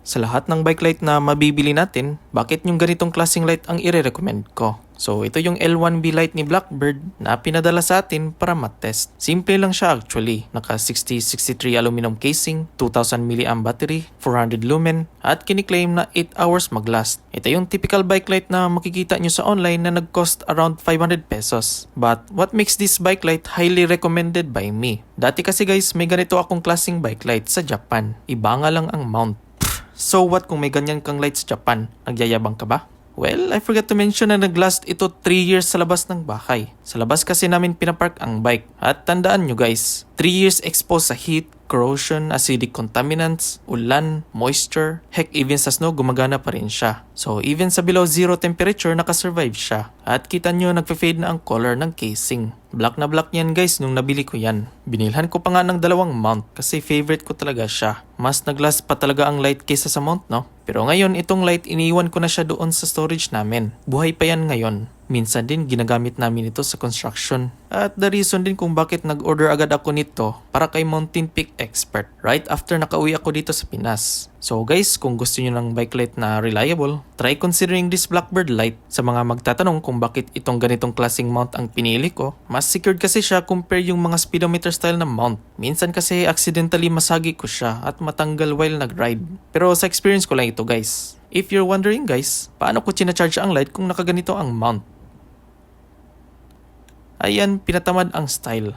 Sa lahat ng bike light na mabibili natin, bakit yung ganitong klaseng light ang ire-recommend ko? So ito yung L1B light ni Blackbird na pinadala sa atin para mat-test. Simple lang siya actually. Naka 6063 aluminum casing, 2000 mAh battery, 400 lumen, at kiniklaim na 8 hours mag-last. Ito yung typical bike light na makikita nyo sa online na nag-cost around 500 pesos. But what makes this bike light highly recommended by me? Dati kasi guys, may ganito akong klaseng bike light sa Japan. Iba nga lang ang mount. So what kung may ganyan kang light sa Japan? Nagyayabang ka ba? Well, I forgot to mention na nag-last ito 3 years sa labas ng bahay. Sa labas kasi namin pinapark ang bike. At tandaan nyo guys, 3 years exposed sa heat, corrosion, acidic contaminants, ulan, moisture, heck even sa snow gumagana pa rin siya. So even sa below zero temperature nakasurvive siya. At kita nyo nagfe-fade na ang color ng casing. Black na black yan guys nung nabili ko yan. Binilhan ko pa nga ng dalawang mount kasi favorite ko talaga siya. Mas nag-last pa talaga ang light kaysa sa mount no? Pero ngayon itong light iniwan ko na siya doon sa storage namin. Buhay pa yan ngayon. Minsan din ginagamit namin ito sa construction. At the reason din kung bakit nag-order agad ako nito para kay Mountain Peak Expert right after nakauwi ako dito sa Pinas. So guys, kung gusto niyo ng bike light na reliable, try considering this Blackbird light. Sa mga magtatanong kung bakit itong ganitong klaseng mount ang pinili ko, mas secured kasi siya compare yung mga speedometer style na mount. Minsan kasi accidentally masagi ko siya at matanggal while nag-ride. Pero sa experience ko lang ito guys. If you're wondering guys, paano ko charge ang light kung nakaganito ang mount? Ayan, pinatamad ang style.